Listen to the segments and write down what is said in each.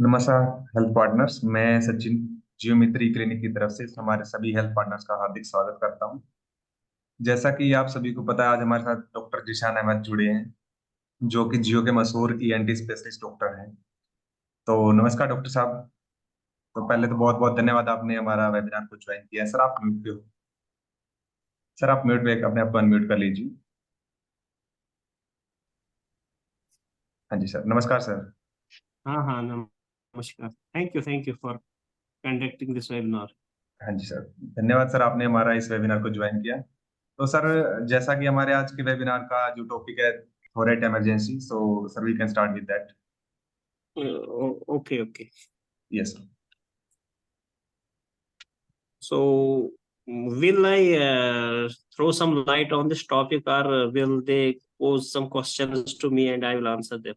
नमस्कार health partners. मैं Sachin geometry clinic की तरफ से हमारे सभी हेल्थ पार्टनर्स का हार्दिक स्वागत करता हूं। जैसा कि आप सभी को पता है, आज हमारे साथ डॉक्टर जिशान अहमद जुड़े हैं, जो कि जियो के मशहूर ईएनटी स्पेशलिस्ट डॉक्टर हैं। तो नमस्कार डॉक्टर साहब। तो पहले तो बहुत बहुत धन्यवाद, आपने हमारा वेबिनार को ज्वाइन किया है। सर आप म्यूट पे हो। सर आप म्यूट पे अपने आप को अनम्यूट कर लीजिए। हाँ जी सर, नमस्कार सर। हाँ हाँ, नमस्कार। Thank you for conducting this webinar. हाँ जी सर, धन्यवाद सर, आपने हमारा इस वेबिनार को ज्वाइन किया। तो सर, जैसा कि हमारे आज के वेबिनार का जो टॉपिक है, throat emergency, so sir we can start with that. Okay okay. Yes. So, will I throw some light on this topic, or will they pose some questions to me and I will answer them?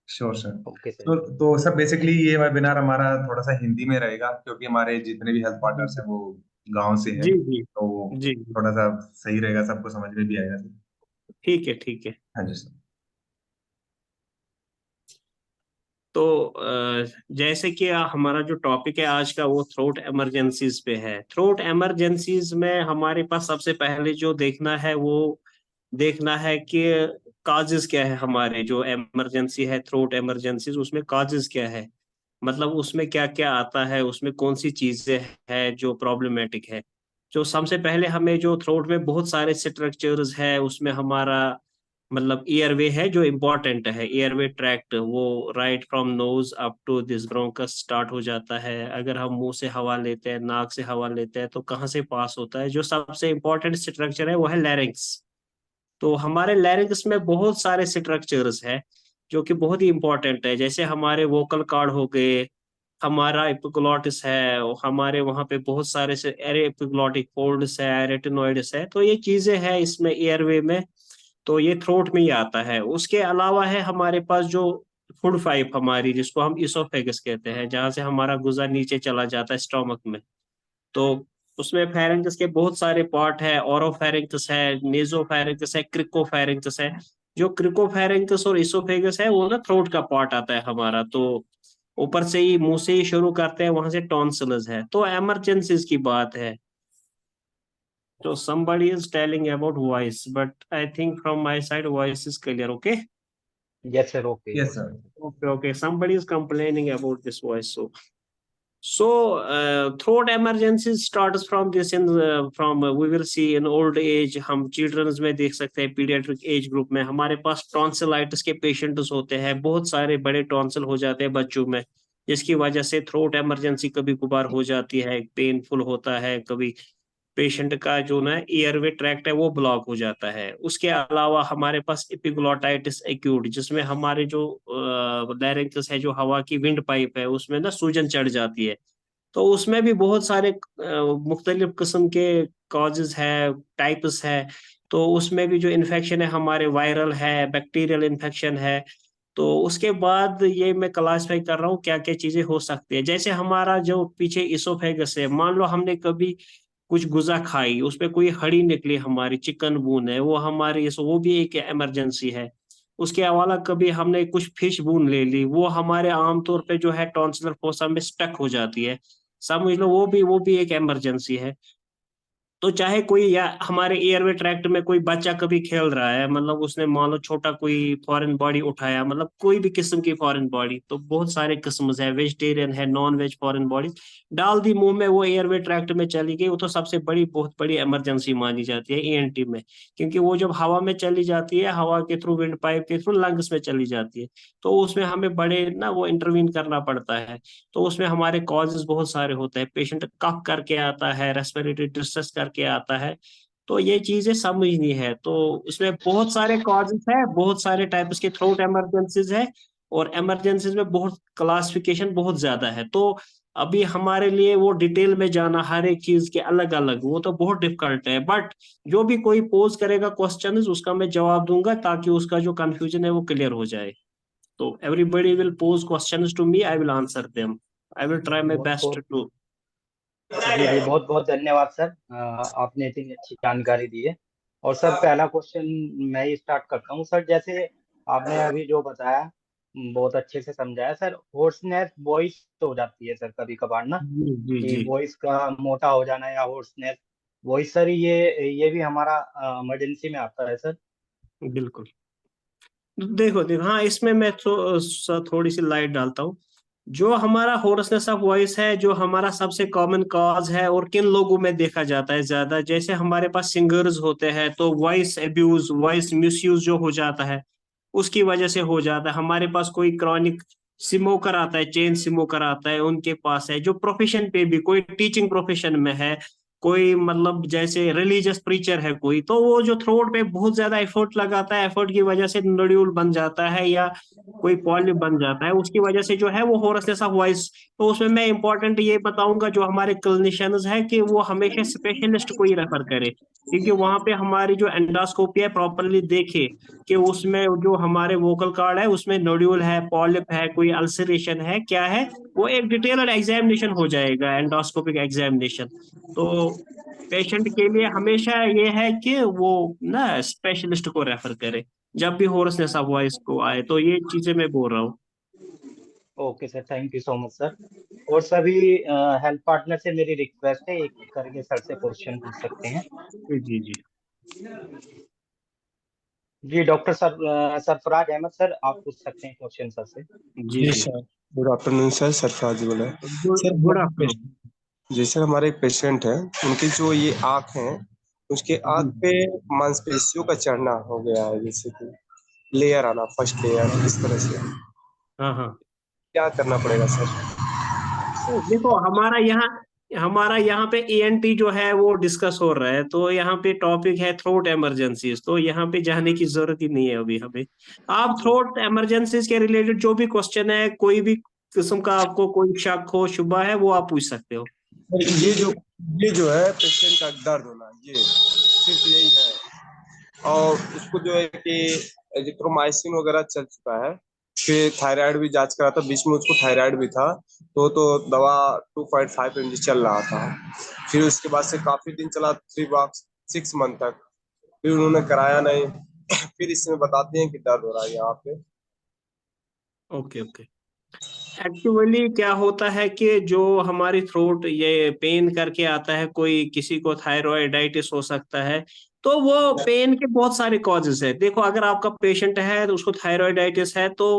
Sure sir. Okay sir. तो sir basically ये webinar हमारा थोड़ा सा हिंदी में रहेगा, क्योंकि हमारे जितने भी हेल्थ पार्टनर्स हैं वो गांव से हैं। जी जी तो जी। थोड़ा सा सही रहेगा, सबको समझ में भी आएगा सर। ठीक है ठीक है। हाँ जी सर। तो जैसे कि हमारा जो टॉपिक है आज का, वो थ्रोट इमरजेंसीज पे है। थ्रोट इमरजेंसीज में हमारे पास सबसे पहले जो देखना है वो देखना है कि काजेस क्या है। हमारे जो इमरजेंसी है, थ्रोट इमरजेंसीज, उसमें काजेस क्या है, मतलब उसमें क्या क्या आता है, उसमें कौन सी चीजें हैं जो प्रॉब्लमेटिक है। जो सबसे पहले हमें जो थ्रोट में बहुत सारे स्ट्रक्चर्स है, उसमें हमारा मतलब एयरवे है जो इम्पोर्टेंट है। एयरवे ट्रैक्ट वो right from nose up to this bronchus start हो जाता है। अगर हम मुंह से हवा लेते हैं, नाक से हवा लेते हैं, तो कहाँ से पास होता है। जो सबसे इम्पोर्टेंट स्ट्रक्चर है वो है लैरिंक्स। तो हमारे लैरिंक्स में बहुत सारे स्ट्रक्चर्स है जो कि बहुत ही इंपॉर्टेंट है। जैसे हमारे वोकल कॉर्ड हो गए, हमारा एपिग्लॉटिस है, और हमारे वहाँ पे बहुत सारे से एरे एपिग्लॉटिक फोल्ड्स है, रेटिनोइड्स है। तो ये चीजें हैं इसमें एयरवे में। तो ये थ्रोट में ही आता है। उसके अलावा है हमारे पास जो फूड पाइप हमारी, जिसको हम इसोफेगस कहते हैं, जहाँ से हमारा गुर्दा नीचे चला जाता है स्टोमक में। तो उसमें फेरेंक्स के बहुत सारे पार्ट है। ओरोफेरेंक्स है, नेजोफेरेंक्स है, क्रिकोफेरेंक्स है। जो क्रिकोफेरेंक्स और इसोफेगस है वो ना थ्रोट का पार्ट आता है हमारा। तो ऊपर से ही, मुंह से ही शुरू करते हैं, वहां से टॉन्सिल्स है। तो इमरजेंसीज की बात है। तो somebody is telling about voice, but I think from my side voice is clear. Okay. Yes sir. Okay. Yes sir. Okay. Somebody is complaining about this voice. So throat emergencies starts from this in from we will see in old age. हम children's में देख सकते हैं, paediatric age group में हमारे पास tonsillitis के patients होते हैं। बहुत सारे बड़े टॉन्सिल हो जाते हैं बच्चों में, जिसकी वजह से थ्रोट एमरजेंसी कभी कभार हो जाती है, पेनफुल होता है। कभी पेशेंट का जो ना एयरवे ट्रैक्ट है वो ब्लॉक हो जाता है। उसके अलावा हमारे पास एपिग्लोटाइटिस एक्यूट, जिसमें हमारे जो लैरिंक्स है, जो हवा की विंड पाइप है, उसमें ना सूजन चढ़ जाती है। तो उसमें भी बहुत सारे मुख्तलिफ किस्म के कॉजेज है, टाइप्स है। तो उसमें भी जो इन्फेक्शन है हमारे, वायरल है, बैक्टीरियल इन्फेक्शन है। तो उसके बाद ये मैं क्लासिफाई कर रहा हूँ क्या क्या चीजें हो सकती है। जैसे हमारा जो पीछे इसोफेगस है, मान लो हमने कभी कुछ गुजा खाई, उसमें कोई हड्डी निकली, हमारी चिकन बून है वो हमारी, वो भी एक इमरजेंसी है। उसके अलावा कभी हमने कुछ फिश बून ले ली, वो हमारे आमतौर पे जो है टॉन्सिलर फोसा में स्टक हो जाती है। समझ लो वो भी एक इमरजेंसी है। तो चाहे कोई, या हमारे एयरवे ट्रैक्ट में कोई बच्चा कभी खेल रहा है, मतलब उसने मान लो छोटा कोई फॉरेन बॉडी उठाया, मतलब कोई भी किस्म की फॉरेन बॉडी, तो बहुत सारे किस्म है, वेजिटेरियन है, नॉन वेज फॉरेन बॉडी, डाल दी मुंह में, वो एयरवे ट्रैक्ट में चली गई, वो तो सबसे बड़ी, बहुत बड़ी इमरजेंसी मानी जाती है ईएनटी में। क्योंकि वो जब हवा में चली जाती है, हवा के थ्रू, विंड पाइप के थ्रू लंग्स में चली जाती है, तो उसमें हमें बड़े ना वो इंटरवीन करना पड़ता है। तो उसमें हमारे कॉजेज बहुत सारे होते हैं। पेशेंट कफ करके आता है, रेस्पिरेटरी डिस्ट्रेस करके आता है। तो ये चीजें समझनी है। तो इसमें बहुत सारे कॉजेज है, बहुत सारे टाइप्स के थ्रोट इमरजेंसीज है। और इमरजेंसीज में बहुत क्लासिफिकेशन बहुत ज्यादा है। तो अभी हमारे लिए वो डिटेल में जाना हर एक चीज के अलग अलग, वो तो बहुत डिफिकल्ट है। बट जो भी कोई पोज करेगा क्वेश्चन, उसका मैं जवाब दूंगा, ताकि उसका जो कंफ्यूजन है वो क्लियर हो जाए। So everybody will pose questions to me. I will answer them. I will try my बहुत best बहुत to. जी जी, बहुत बहुत धन्यवाद सर। आपने इतनी अच्छी जानकारी दी है। और सर, पहला क्वेश्चन मैं ही स्टार्ट करता हूँ सर। जैसे आपने अभी जो बताया बहुत अच्छे से समझाया सर। होर्सनेस वॉइस हो जाती है सर कभी कभार ना, जी जी कि जी। वॉइस का मोटा हो जाना या होर्सनेस वॉइस सर, ये भी हमारा इमरजेंसी में आता है सर। बिल्कुल। देखो देखो, हाँ, इसमें मैं थोड़ी सी लाइट डालता हूँ। जो हमारा होरसनेस ऑफ वॉइस है, जो हमारा सबसे कॉमन कॉज है और किन लोगों में देखा जाता है ज्यादा, जैसे हमारे पास सिंगर्स होते हैं तो वॉइस एब्यूज, वॉइस मिसयूज जो हो जाता है, उसकी वजह से हो जाता है। हमारे पास कोई क्रॉनिक स्मोकर आता है, चेन स्मोकर आता है, उनके पास है। जो प्रोफेशन पे भी, कोई टीचिंग प्रोफेशन में है, कोई मतलब जैसे रिलीजियस प्रीचर है कोई, तो वो जो थ्रोट पे बहुत ज्यादा एफर्ट लगाता है, एफर्ट की वजह से नोड्यूल बन जाता है या कोई पॉलिप बन जाता है, उसकी वजह से जो है वो होरसनेस ऑफ वॉइस। तो उसमें मैं इंपॉर्टेंट ये बताऊंगा जो हमारे क्लिनिशियंस है कि वो हमेशा स्पेशलिस्ट को ही रेफर करे, क्योंकि वहां पे हमारी जो एंडोस्कोपी है प्रॉपरली देखे कि उसमें जो हमारे वोकल कार्ड है उसमें नोड्यूल है, पॉलिप है, कोई अल्सरेशन है, क्या है। वो एक डिटेल्ड एग्जामिनेशन हो जाएगा, एंडोस्कोपिक एग्जामिनेशन। तो पेशेंट के लिए हमेशा ये है कि वो ना स्पेशलिस्ट को रेफर करे जब भी होरसनेस ऑफ वॉइस को आए। तो ये चीजें मैं बोल रहा हूँ। Okay sir, thank you so much sir. और सभी हेल्थ पार्टनर से मेरी रिक्वेस्ट है, एक एक करके सर से क्वेश्चन पूछ सकते हैं। जी जी। जी doctor sir, Sarfaraz Ahmed sir, आप पूछ सकते हैं क्वेश्चन सर से। जी जी जी। Sir. Good afternoon sir, Sarfaraz बोला है। गुड सर गुड हमारे आफ्टरनून। जी सर, हमारे एक पेशेंट है, उनकी जो ये आँख है, उसके जी। आँख पे मांसपेशियों का चढ़ना हो गया है, जैसे कि लेयर आना, फर्स्ट लेयर, इस तरह से। हाँ हाँ। क्या करना पड़ेगा सर? तो देखो, हमारा यहाँ पे ईएनटी जो है वो डिस्कस हो रहा है, तो यहाँ पे टॉपिक है थ्रोट इमरजेंसीज। तो यहाँ पे जाने की जरूरत ही नहीं है अभी हमें। आप थ्रोट इमरजेंसीज के रिलेटेड जो भी क्वेश्चन है, कोई भी किस्म का आपको कोई शक हो, शुबा है, वो आप पूछ सकते हो। सर ये जो है पेशेंट का दर्द होना, ये सिर्फ यही है। और उसको जो है कि एजिथ्रोमाइसिन वगैरह चल चुका है, फिर थायराइड भी जांच करा था, बीच में उसको थायराइड भी था। तो दवा 2.5 mg चल रहा था। फिर उसके बाद से काफी दिन चला, 6 मंथ तक। फिर उन्होंने कराया नहीं। फिर इसमें बताते हैं कि दर्द हो रहा है यहाँ पे। Okay okay. एक्चुअली क्या होता है कि जो हमारी थ्रोट ये पेन करके आता है, कोई किसी को थायराइडाइटिस हो सकता है। तो वो पेन के बहुत सारे कॉजेस है। देखो, अगर आपका पेशेंट है तो उसको थायराइडाइटिस है, तो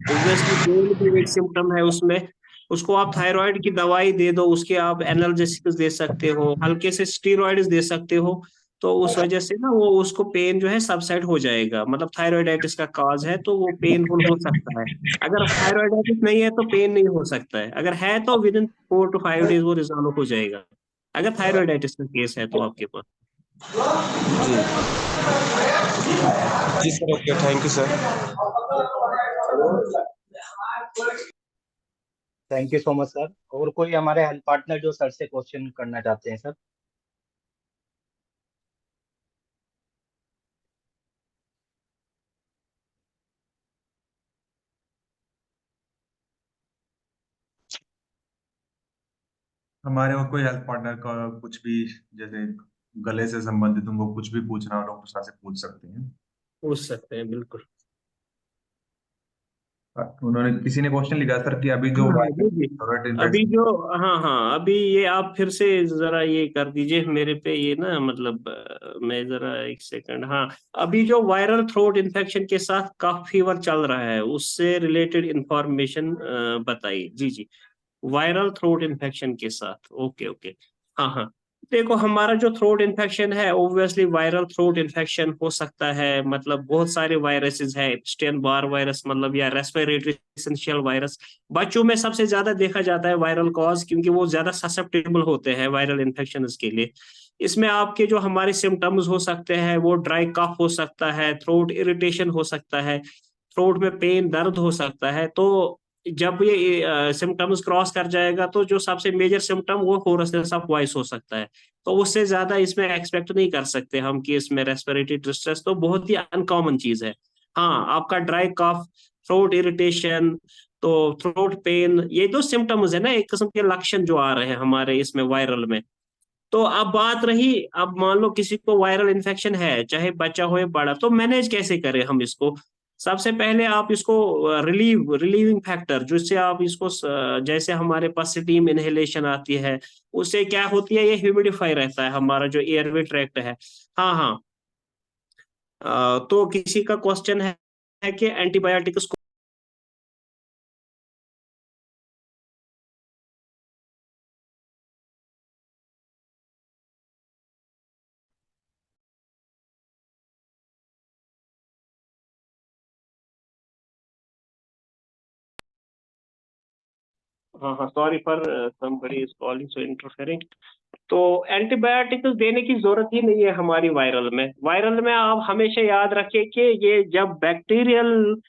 ऑब्वियसली पेन भी एक सिम्टम है उसमें। उसको आप थायराइड की दवाई दे दो, उसके आप एनाल्जेसिक्स दे सकते हो, हल्के से स्टीरॉइड्स दे सकते हो। तो उस वजह से ना वो उसको पेन जो है सबसाइड हो जाएगा। मतलब थायराइडाइटिस का कॉज है तो वो पेनफुल हो सकता है। अगर थायराइडाइटिस नहीं है तो पेन नहीं हो सकता है। अगर है तो विद इन 4 to 5 days वो रिजॉल्व हो जाएगा, अगर थायराइडाइटिस का केस है तो आपके पास। जी जी sir, okay, thank you sir. Thank you so much sir. और कोई हमारे हेल्थ पार्टनर जो सर से क्वेश्चन करना चाहते हैं सर? हमारे और कोई हेल्थ पार्टनर का कुछ भी, जैसे गले से संबंधित उनको कुछ भी पूछना हो, डॉक्टर साहब से पूछ सकते हैं। पूछ सकते हैं, बिल्कुल। उन्होंने किसी ने क्वेश्चन लिखा सर कि अभी जो हाँ जी जी। वायरल अभी इन्फेक्शन। जो, हाँ हाँ, अभी ये आप फिर से जरा ये कर दीजिए मेरे पे, ये ना मतलब मैं जरा एक सेकंड, हाँ। अभी जो वायरल थ्रोट इन्फेक्शन के साथ कफ फीवर चल रहा है, उससे रिलेटेड इंफॉर्मेशन बताइए। जी जी। वायरल थ्रोट इन्फेक्शन के साथ, ओके ओके। हाँ हाँ। देखो, हमारा जो थ्रोट इन्फेक्शन है, ऑब्वियसली वायरल थ्रोट इन्फेक्शन हो सकता है। मतलब बहुत सारे वायरसेस है, स्टेन बार वायरस मतलब, या रेस्पिरेटरी सिंशियल वायरस। बच्चों में सबसे ज्यादा देखा जाता है वायरल कॉज, क्योंकि वो ज्यादा ससेप्टेबल होते हैं वायरल इन्फेक्शन के लिए। इसमें आपके जो हमारे सिम्टम्स हो सकते हैं, वो ड्राई कफ हो सकता है, थ्रोट इरिटेशन हो सकता है, थ्रोट में पेन, दर्द हो सकता है। तो जब ये सिम्टम्स क्रॉस कर जाएगा तो जो सबसे मेजर सिम्टम वो होरसनेस ऑफ वॉइस हो सकता है। तो उससे ज्यादा इसमें एक्सपेक्ट नहीं कर सकते हम कि इसमें रेस्पिरेटरी डिस्ट्रेस तो बहुत ही अनकॉमन चीज है। हाँ, आपका ड्राई कफ, थ्रोट इरिटेशन, तो थ्रोट पेन, ये दो सिम्टम्स है ना, एक किस्म के लक्षण जो आ रहे हैं हमारे इसमें वायरल में। तो अब बात रही, अब मान लो किसी को वायरल इन्फेक्शन है, चाहे बच्चा हो या बड़ा, तो मैनेज कैसे करें हम इसको। सबसे पहले आप इसको रिलीविंग फैक्टर, जिससे आप इसको जैसे हमारे पास स्टीम इनहेलेशन आती है, उससे क्या होती है, ये ह्यूमिडिफाई रहता है हमारा जो एयरवे ट्रैक्ट है। हाँ हाँ। तो किसी का क्वेश्चन है कि एंटीबायोटिक्स को। हाँ हाँ, sorry for somebody is calling so interfering। तो एंटीबायोटिक्स देने की जरूरत ही नहीं है हमारी वायरल में। वायरल में आप हमेशा याद रखें कि ये जब बैक्टीरियल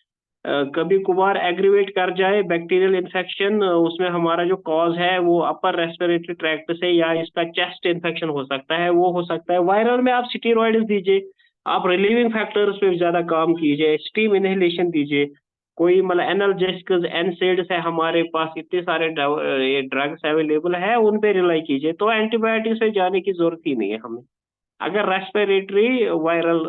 कभी कभार एग्रीवेट कर जाए, बैक्टीरियल इन्फेक्शन, उसमें हमारा जो कॉज है वो अपर रेस्पिरेटरी ट्रैक्ट से या इसका चेस्ट इन्फेक्शन हो सकता है, वो हो सकता है। वायरल में आप स्टीरॉइड्स दीजिए, आप रिलीविंग फैक्टर्स पे ज्यादा काम कीजिए, स्टीम इनहेलेशन दीजिए, कोई मतलब एनाल्जेसिक्स, एनसेड्स है हमारे पास, इतने सारे ये ड्रग्स अवेलेबल है, उन पे रिलाई कीजिए। तो एंटीबायोटिक्स पे जाने की जरूरत ही नहीं है हमें, अगर respiratory viral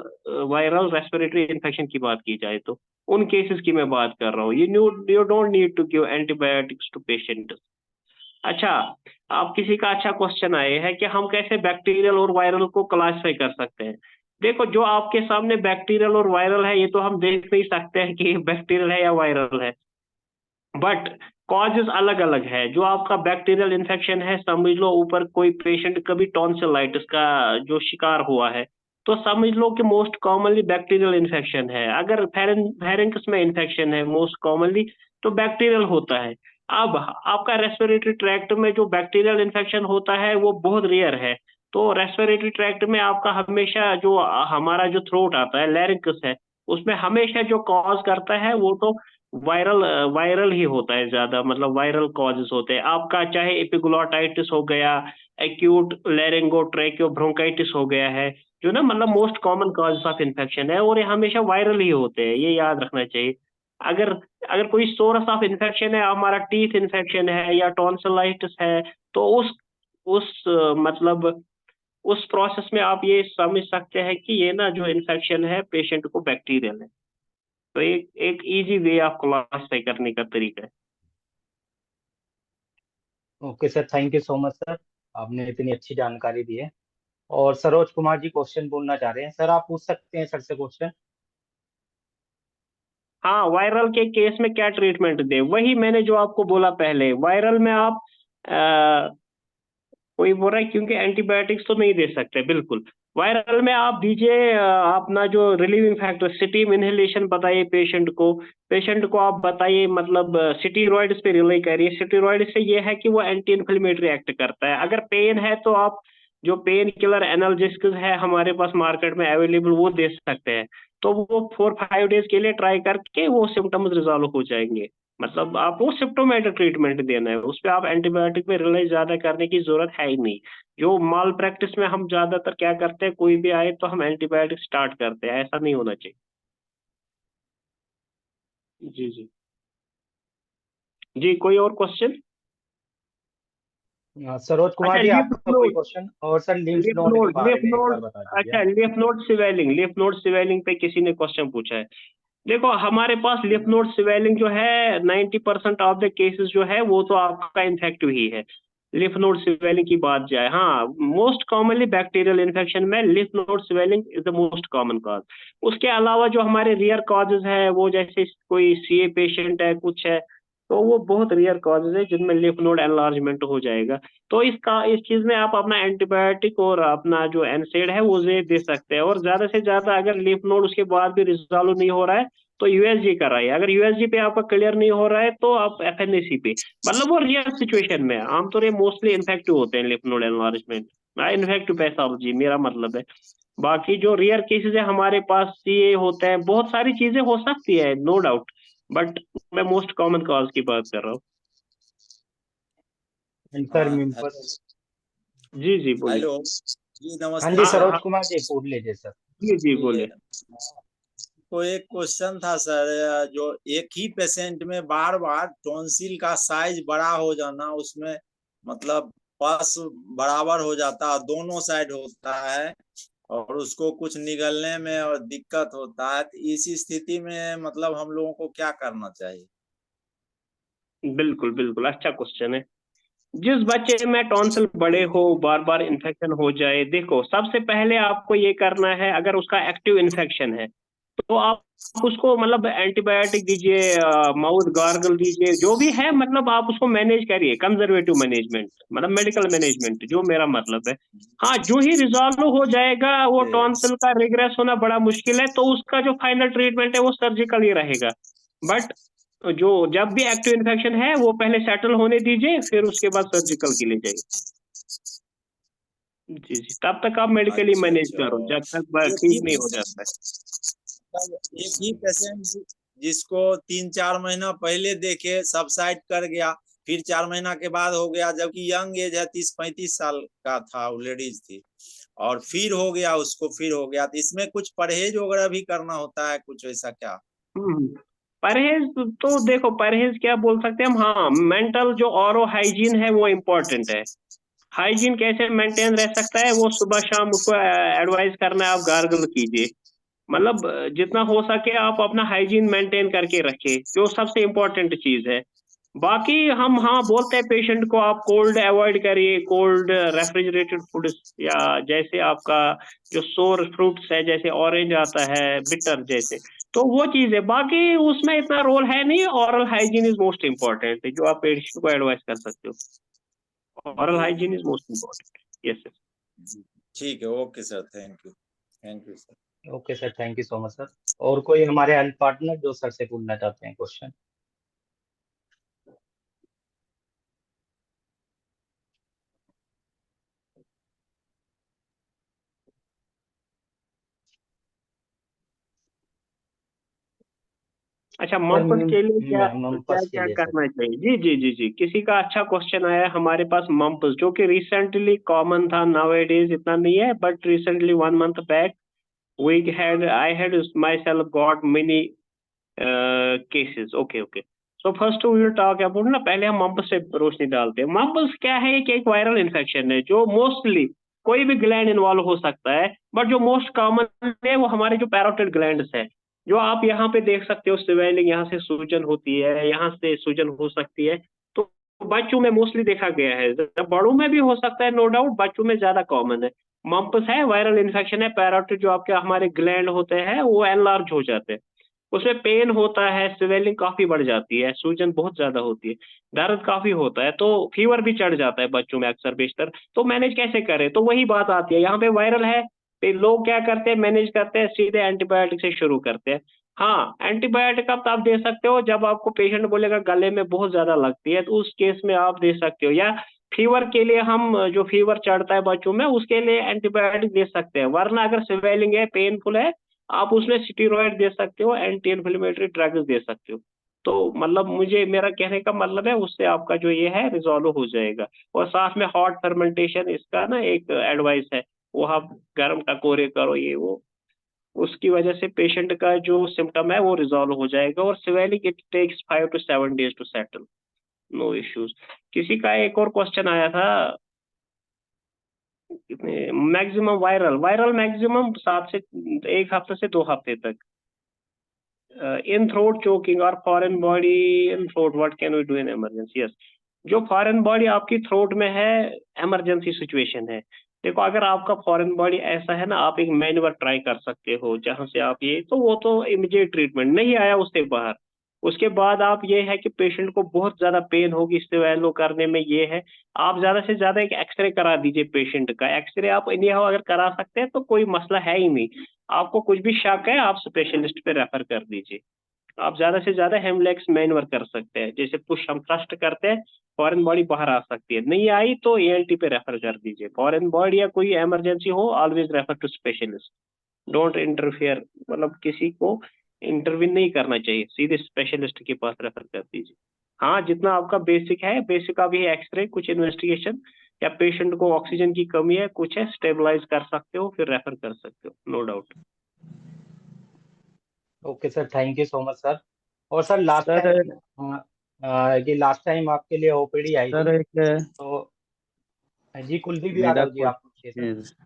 viral respiratory infection की बात की जाए तो। उन केसेस की मैं बात कर रहा हूँ। You don't need to give antibiotics to patient. अच्छा, आप किसी का अच्छा क्वेश्चन आए है कि हम कैसे बैक्टीरियल और वायरल को क्लासिफाई कर सकते हैं। देखो, जो आपके सामने बैक्टीरियल और वायरल है, ये तो हम देख नहीं सकते हैं कि बैक्टीरियल है या वायरल है, बट कॉजेज अलग अलग है। जो आपका बैक्टीरियल इन्फेक्शन है, समझ लो ऊपर कोई पेशेंट कभी टॉन्सिलाइटिस का जो शिकार हुआ है, तो समझ लो कि मोस्ट कॉमनली बैक्टीरियल इन्फेक्शन है। अगर फेरेंक्स में इन्फेक्शन है मोस्ट कॉमनली, तो बैक्टीरियल होता है। अब आपका रेस्पिरेटरी ट्रैक्ट में जो बैक्टीरियल इन्फेक्शन होता है वो बहुत रेयर है। तो रेस्पिरेटरी ट्रैक्ट में आपका हमेशा जो हमारा जो थ्रोट आता है, लैरिंक्स है, उसमें हमेशा जो कॉज करता है वो तो वायरल वायरल ही होता है ज्यादा, मतलब वायरल कॉजेस होते हैं आपका। चाहे एपिग्लोटाइटिस हो गया, एक्यूट लैरिंगोट्रैकियो ब्रोंकाइटिस हो गया है, जो ना मतलब most common causes of infection है, और ये हमेशा वायरल ही होते हैं, ये याद रखना चाहिए। अगर अगर कोई सोर्स ऑफ इन्फेक्शन है, हमारा टीथ इन्फेक्शन है या टॉन्सिलाइटिस है, तो उस मतलब उस प्रोसेस में आप ये समझ सकते हैं कि ये ना जो इन्फेक्शन है पेशेंट को बैक्टीरियल है। तो एक एक इजी वे ऑफ क्लासिफाई करने का तरीका है। Okay sir, thank you so much sir, आपने इतनी अच्छी जानकारी दी है। और सरोज कुमार जी क्वेश्चन बोलना चाह रहे हैं सर, आप पूछ सकते हैं सर से क्वेश्चन। हाँ, वायरल के केस में क्या ट्रीटमेंट दे, वही मैंने जो आपको बोला पहले। वायरल में आप कोई बोल रहा है क्योंकि एंटीबायोटिक्स तो नहीं दे सकते, बिल्कुल। वायरल में आप दीजिए अपना जो रिलीविंग फैक्टर, स्टीम इनहेलेशन बताइए पेशेंट को। पेशेंट को आप बताइए, मतलब स्टीरॉइड्स पे रिलाई करिए। स्टीरॉइड से ये है कि वो एंटी इन्फ्लेमेटरी एक्ट करता है। अगर पेन है तो आप जो पेन किलर एनाल्जेसिक्स है हमारे पास मार्केट में अवेलेबल, वो दे सकते हैं। तो वो 4-5 डेज के लिए ट्राई करके वो सिम्टम्स रिजॉल्व हो जाएंगे। मतलब आपको सिम्टोमेटिक ट्रीटमेंट देना है, उस पर आप एंटीबायोटिक पे रिलाई ज्यादा करने की जरूरत है ही नहीं। जो माल प्रैक्टिस में हम ज्यादातर क्या करते हैं, कोई भी आए तो हम एंटीबायोटिक स्टार्ट करते हैं, ऐसा नहीं होना चाहिए। जी जी। जी, कोई और क्वेश्चन? सरोज कुमार अच्छा, जी लिफ आपका कोई नोड। क्वेश्चन, और सर लिम्फ लिफ नोड के नोड, बारे लिफ में एक बार नोड। बता दीजिए अच्छा, आप। लिफ नोड स्वेलिंग पे किसी ने क्वेश्चन पूछा है। देखो, हमारे पास लिफ नोड स्वेलिंग जो है 90% ऑफ द केसेस जो है वो तो आपका इन्फेक्टिव ही है। लिफ नोड स्वेलिंग की बात जाए, हाँ, मोस्ट कॉमनली बैक्टीरियल इन्फेक्शन में leaf node swelling is the most common cause. उसके अलावा जो हमारे रियर कॉजेज है, वो जैसे कोई सीए पेशेंट है, कुछ है, तो वो बहुत रेयर कॉजेज है जिनमें लिफ नोड एनलार्जमेंट हो जाएगा। तो इस चीज में आप अपना एंटीबायोटिक और अपना जो एनसेड है वो दे सकते हैं। और ज्यादा से ज्यादा अगर लिफ नोड उसके बाद भी रिजॉल्व नहीं हो रहा है तो यूएसजी कराइए। अगर यूएसजी पे आपका क्लियर नहीं हो रहा है तो आप एफएनएसी पे, मतलब वो रियर सिचुएशन में आमतौर पर मोस्टली इन्फेक्टिव होते हैं leaf node enlargement, infective pathology मेरा मतलब है। बाकी जो रेयर केसेस है हमारे पास, सीए होते हैं, बहुत सारी चीजें हो सकती है, नो डाउट, बट मैं मोस्ट कॉमन कॉज की बात कर रहा हूँ। सर मिम्पस। जी जी, बोलिए। हेलो जी, हाँ नमस्ते जी हाँ सर। सरोज हाँ। कुमार जी पूछ लीजिए सर। जी जी, जी, बोलिए। तो एक क्वेश्चन था सर, जो एक ही पेशेंट में बार बार टॉन्सिल का साइज बड़ा हो जाना, उसमें मतलब पस बराबर हो जाता है, दोनों साइड होता है, और उसको कुछ निगलने में और दिक्कत होता है, तो इस स्थिति में मतलब हम लोगों को क्या करना चाहिए? बिल्कुल बिल्कुल, अच्छा क्वेश्चन है। जिस बच्चे में टॉन्सिल बड़े हो, बार बार इन्फेक्शन हो जाए, देखो सबसे पहले आपको ये करना है, अगर उसका एक्टिव इन्फेक्शन है तो आप उसको मतलब एंटीबायोटिक दीजिए, माउथ गार्गल दीजिए, जो भी है, मतलब आप उसको मैनेज करिए, कंजर्वेटिव मैनेजमेंट, मतलब मेडिकल मैनेजमेंट, जो मेरा मतलब है। हाँ, जो ही रिजॉल्व हो जाएगा, वो टॉन्सिल का रिग्रेस होना बड़ा मुश्किल है, तो उसका जो फाइनल ट्रीटमेंट है वो सर्जिकल ही रहेगा। बट जो जब भी एक्टिव इन्फेक्शन है वो पहले सेटल होने दीजिए, फिर उसके बाद सर्जिकल के लिए जाइए। जी जी, तब तक आप मेडिकली अच्छा मैनेज अच्छा। करो जब तक एक ही ठीक नहीं हो पेशेंट जाता है। एक ही पेशेंट जिसको 3-4 महीना पहले देखे सबसाइड कर गया, फिर 4 महीना के बाद हो गया, जबकि यंग एज है, 30-35 साल का था, वो लेडीज थी, और फिर हो गया उसको, फिर हो गया, तो इसमें कुछ परहेज वगैरह भी करना होता है, कुछ ऐसा क्या? हम्म, परहेज तो देखो, परहेज क्या बोल सकते हैं हम, हाँ, मेंटल जो ऑरो हाइजीन है वो इम्पोर्टेंट है। हाइजीन कैसे मेंटेन रह सकता है, वो सुबह शाम उसको एडवाइस करना है, आप गार्गल कीजिए, मतलब जितना हो सके आप अपना हाइजीन मेंटेन करके रखिए, जो सबसे इम्पोर्टेंट चीज है। बाकी हम हाँ बोलते हैं पेशेंट को, आप कोल्ड अवॉइड करिए, कोल्ड रेफ्रिजरेटेड फूड्स, या जैसे आपका जो सोर फ्रूट्स है, जैसे ऑरेंज आता है, बिटर जैसे, तो वो चीज है। बाकी उसमें इतना रोल है नहीं, oral hygiene is most important, जो आप पेशेंट को एडवाइस कर सकते हो, ऑरल जी hygiene is most important. Yes sir. जी, ठीक है, okay sir, thank you sir. Okay sir, thank you so much sir. और कोई हमारे हेल्थ पार्टनर जो सर से पूछना चाहते हैं क्वेश्चन? अच्छा, सर मम्पस के लिए क्या क्या मम्पस के क्या लिए सर। करना चाहिए? जी जी जी जी, किसी का अच्छा क्वेश्चन आया हमारे पास, मम्पस जो कि रिसेंटली कॉमन था, नाउअडेज इतना नहीं है, but recently 1 month back we had I had myself got many cases. Okay okay, so first we will talk about ना, पहले हम मम्पस से रोशनी डालते हैं। मम्पस क्या है कि एक वायरल इन्फेक्शन है जो मोस्टली कोई भी ग्लैंड इन्वॉल्व हो सकता है, बट जो मोस्ट कॉमन है वो हमारे जो पैरोटिड ग्लैंड्स है, जो आप यहाँ पे देख सकते हो, स्वेलिंग, यहाँ से सूजन होती है, यहाँ से सूजन हो सकती है, तो बच्चों में मोस्टली देखा गया है, बड़ों में भी हो सकता है नो डाउट, बच्चों में ज्यादा कॉमन है। मम्पस है वायरल इन्फेक्शन है, पैरोटिड जो आपके हमारे ग्लैंड होते हैं वो एनलार्ज हो जाते हैं, उसमें पेन होता है, स्वेलिंग काफी बढ़ जाती है, सूजन बहुत ज्यादा होती है, दर्द काफी होता है, तो फीवर भी चढ़ जाता है बच्चों में अक्सर बेशतर। तो मैनेज कैसे करें, तो वही बात आती है, यहाँ पे वायरल है, तो लोग क्या करते हैं, मैनेज करते हैं, सीधे एंटीबायोटिक से शुरू करते हैं। हाँ, एंटीबायोटिक अब आप दे सकते हो जब आपको पेशेंट बोलेगा गले में बहुत ज्यादा लगती है, तो उस केस में आप दे सकते हो, या फीवर के लिए हम जो फीवर चढ़ता है बच्चों में उसके लिए एंटीबायोटिक दे सकते हैं, वरना अगर स्वेलिंग है, पेनफुल है, आप उसमें स्टीरॉयड दे सकते हो, एंटी इन्फ्लेमेटरी ड्रग्स दे सकते हो। तो मतलब मुझे, मेरा कहने का मतलब है, उससे आपका जो ये है रिजॉल्व हो जाएगा। और साथ में हॉट फर्मेंटेशन इसका ना एक एडवाइस है, वो आप गर्म टकोरे करो, ये वो, उसकी वजह से पेशेंट का जो सिम्टम है वो रिजॉल्व हो जाएगा। और swelling it takes 5 to 7 days to settle, no issues. किसी का एक और क्वेश्चन आया था, कितने मैक्सिमम वायरल, मैक्सिमम 1 हफ्ते से 2 हफ्ते तक, इन थ्रोट चोकिंग और foreign body in throat, what can we do in emergency? Yes, जो फॉरेन बॉडी आपकी थ्रोट में है, इमरजेंसी सिचुएशन है। देखो, अगर आपका फॉरेन बॉडी ऐसा है ना, आप एक मैन्युअर ट्राई कर सकते हो जहां से आप ये, तो वो तो इमीडिएट ट्रीटमेंट नहीं आया उससे बाहर, उसके बाद आप ये है कि पेशेंट को बहुत ज्यादा पेन होगी स्टेबलो करने में, ये है, आप ज्यादा से ज्यादा एक एक्सरे करा दीजिए पेशेंट का। एक्सरे आप इंडिया अगर करा सकते हैं तो कोई मसला है ही नहीं, आपको कुछ भी शक है आप स्पेशलिस्ट पे रेफर कर दीजिए। आप ज्यादा से ज्यादा हेमलेक्स मैन्युअर कर सकते हैं, जैसे पुश हम थ्रस्ट करते हैं, फॉरेन बॉडी बाहर आ सकती है, नहीं आई तो एएनटी पे रेफर कर दीजिए। फॉरेन बॉडी या कोई इमरजेंसी हो, always refer to specialist, don't interfere, मतलब किसी को इंटरवीन नहीं करना चाहिए, सीधे स्पेशलिस्ट के पास रेफर कर दीजिए। हाँ, जितना आपका बेसिक है, बेसिक का भी एक्सरे, कुछ इन्वेस्टिगेशन, या पेशेंट को ऑक्सीजन की कमी है, कुछ है, स्टेबलाइज कर सकते हो, फिर रेफर कर सकते हो, no doubt. Okay sir, thank you so much sir. और सर लास्ट सर टाइम, ये लास्ट टाइम आपके लिए ओपीडी आई थी, सर एक तो जी कुलदीप मेरा यादव जी, आप पूछिए सर।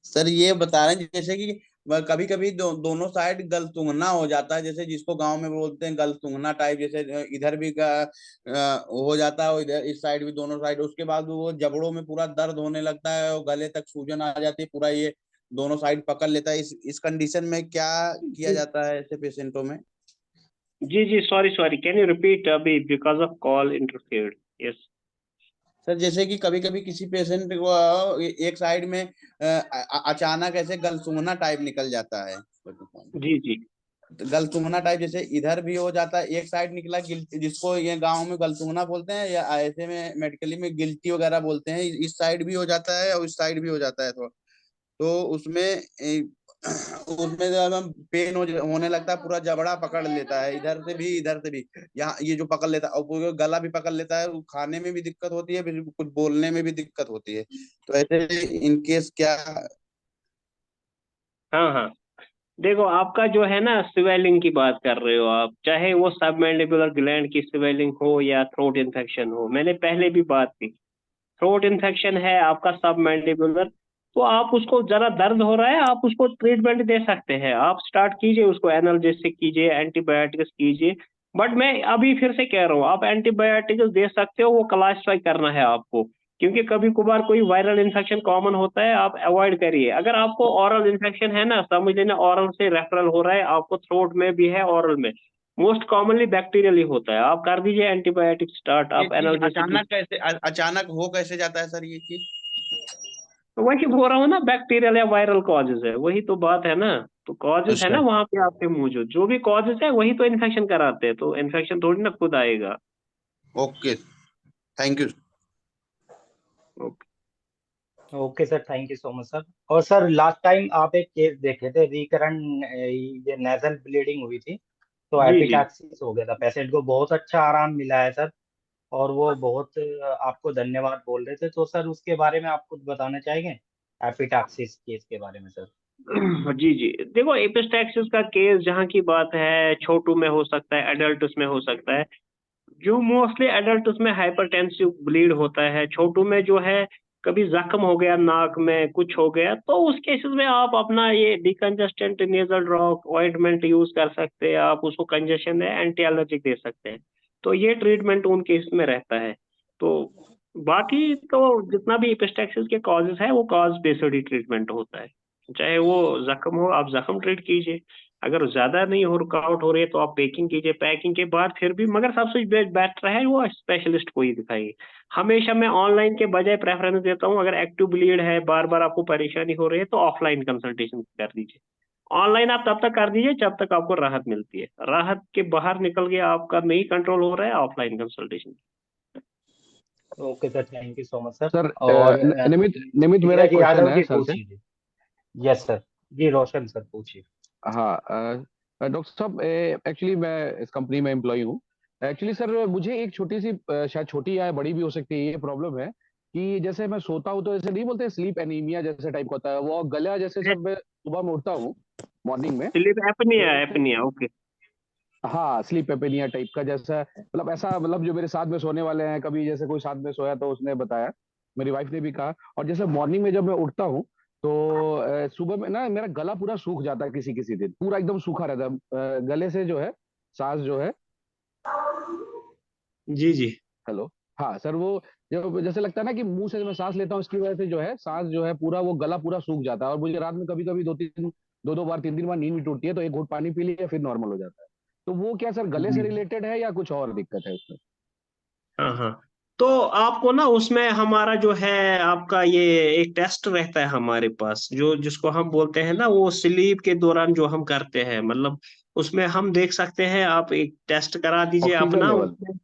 सर ये बता रहे हैं जैसे कि कभी कभी दोनों साइड गलतुंगना हो जाता है, जैसे जिसको गांव में बोलते हैं गलतुंगना टाइप, जैसे इधर भी हो जाता है और इधर इस साइड भी, दोनों साइड। उसके बाद वो जबड़ों में पूरा दर्द होने लगता है और गले तक सूजन आ जाती है, पूरा ये दोनों साइड पकड़ लेता है। इस कंडीशन में क्या किया जाता है ऐसे पेशेंटों में? जी जी, sorry sorry, can you repeat अभी, because of call interfered. Yes sir जैसे कि कभी कभी किसी पेशेंट को एक साइड में अचानक ऐसे गलसूंघना टाइप निकल जाता है। जी जी। गलसूंघना टाइप जैसे इधर भी हो जाता है, एक साइड निकला जिसको ये गांव में गलसूंघना बोलते हैं, या ऐसे में मेडिकली में गिल्टी वगैरह बोलते हैं। इस साइड भी हो जाता है और इस साइड भी हो जाता है थोड़ा। तो उसमें जब हम पेन होने लगता है, पूरा जबड़ा पकड़ लेता है, इधर से भी, यहाँ ये जो पकड़ लेता है, और पूरा गला भी पकड़ लेता है। खाने में भी दिक्कत होती है, फिर कुछ बोलने में भी दिक्कत होती है। तो ऐसे इनकेस क्या? हाँ हाँ, देखो आपका जो है ना, स्वेलिंग की बात कर रहे हो आप, चाहे वो सबमैंडिबुलर ग्लैंड की स्वेलिंग हो या थ्रोट इन्फेक्शन हो, मैंने पहले भी बात की, थ्रोट इन्फेक्शन है आपका सबमैंडिबुलर, तो आप उसको, जरा दर्द हो रहा है, आप उसको ट्रीटमेंट दे सकते हैं, आप स्टार्ट कीजिए उसको, एनाल्जेसिक कीजिए, एंटीबायोटिक्स कीजिए। बट मैं अभी फिर से कह रहा हूँ, आप एंटीबायोटिक्स दे सकते हो, वो क्लासिफाई करना है आपको, क्योंकि कभी कभार कोई वायरल इन्फेक्शन कॉमन होता है, आप अवॉइड करिए। अगर आपको ऑरल इन्फेक्शन है ना, समझ लेना ऑरल से रेफरल हो रहा है, आपको थ्रोट में भी है, ऑरल में मोस्ट कॉमनली बैक्टीरियल ही होता है, आप कर दीजिए एंटीबायोटिक स्टार्ट, ये आप चीज एनाल्जेसिक। अचानक हो कैसे जाता है सर ये चीज? तो वही बोल रहा हूँ ना, बैक्टीरियल या वायरल कॉजेज है, वही तो बात है ना। तो कॉजेज है अच्छा। ना वहां पे आपके मौजूद, जो भी कॉजेज है वही तो इन्फेक्शन कराते हैं, तो इन्फेक्शन थोड़ी ना खुद आएगा। Okay, thank you. Okay. Okay sir, thank you so much sir. और सर लास्ट टाइम आप एक केस देखे थे, रिकरेंट ये नेजल ब्लीडिंग हुई थी, तो जी जी। एपिटैक्सिस हो गया था पेशेंट को, बहुत अच्छा आराम मिला है सर। और वो बहुत आपको धन्यवाद बोल रहे थे, तो सर उसके बारे में आप कुछ बताना चाहेंगे, एपिटैक्सिस केस के बारे में सर? जी जी, देखो एपिस्टैक्सिस का केस जहाँ की बात है, छोटू में हो सकता है, एडल्ट में हो सकता है। जो मोस्टली एडल्ट उसमें हाइपरटेंसिव ब्लीड होता है, छोटू में जो है कभी जख्म हो गया नाक में, कुछ हो गया, तो उस केसेस में आप अपना ये decongestant nasal drop ointment use कर सकते हैं, आप उसको कंजेशन है एंटी एलर्जिक दे सकते हैं। तो ये ट्रीटमेंट उन केस में रहता है। तो बाकी तो जितना भी एपिस्टैक्सिस के कॉजेज है, वो कॉज बेस्ड ही ट्रीटमेंट होता है। चाहे वो जख्म हो, आप जख्म ट्रीट कीजिए, अगर ज्यादा नहीं हो, रुकावट हो रही है, तो आप पैकिंग कीजिए, पैकिंग के बाद फिर भी, मगर सबसे बेटर है वो स्पेशलिस्ट को ही दिखाइए। हमेशा मैं ऑनलाइन के बजाय प्रेफरेंस देता हूँ, अगर एक्टिव ब्लीड है, बार बार आपको परेशानी हो रही है, तो ऑफलाइन कंसल्टेशन कर दीजिए। ऑनलाइन आप तब तक कर दीजिए जब तक आपको राहत मिलती है, राहत के बाहर निकल गया, आपका नहीं कंट्रोल हो रहा है, offline consultation. Okay sir, thank you so much sir. Sir और निमित निमित मेरा एक नीरज क्वेश्चन यादव है जी सर से। पूछिए। Yes sir. जी रोशन सर पूछिए। हाँ डॉक्टर साहब, एक्चुअली मैं इस कंपनी में एम्प्लॉय हूँ। एक्चुअली सर मुझे एक छोटी सी, शायद छोटी या बड़ी भी हो सकती है, ये प्रॉब्लम है कि जैसे मैं सोता हूँ तो ऐसे नहीं बोलते, स्लीप एनीमिया जैसे टाइप का होता है, वो गला जैसे, सब मैं सुबह में उठता हूँ मॉर्निंग में स्लीप एपनिया, तो, एपनिया, ओके। हाँ स्लीप एपेनिया टाइप का, जैसा मतलब ऐसा, मतलब जो मेरे साथ में सोने वाले हैं, कभी जैसे कोई साथ में सोया तो उसने बताया, मेरी वाइफ ने भी कहा। और जैसे मॉर्निंग में जब मैं उठता हूँ तो सुबह में ना मेरा गला पूरा सूख जाता है, किसी किसी दिन पूरा एकदम सूखा रहता है, गले से जो है सांस जो है। जी जी। हेलो। हाँ सर, वो जो जैसे लगता है ना कि मुंह से मैं सांस लेता हूँ, इसकी वजह से जो है सांस जो है पूरा, वो गला पूरा सूख जाता है, और मुझे रात में कभी कभी दो बार 3 बार नींद भी टूटती है, तो एक घूंट पानी पी लिया फिर नॉर्मल हो जाता है। तो वो क्या सर गले से जी रिलेटेड है या कुछ और दिक्कत है उसमें? हाँ हाँ, तो आपको ना उसमें हमारा जो है, आपका ये एक टेस्ट रहता है हमारे पास, जो जिसको हम बोलते हैं ना, वो स्लीप के दौरान जो हम करते हैं, मतलब उसमें हम देख सकते हैं, आप एक टेस्ट करा दीजिए ऑक्सीजन अपना लेवल, उसमें। जी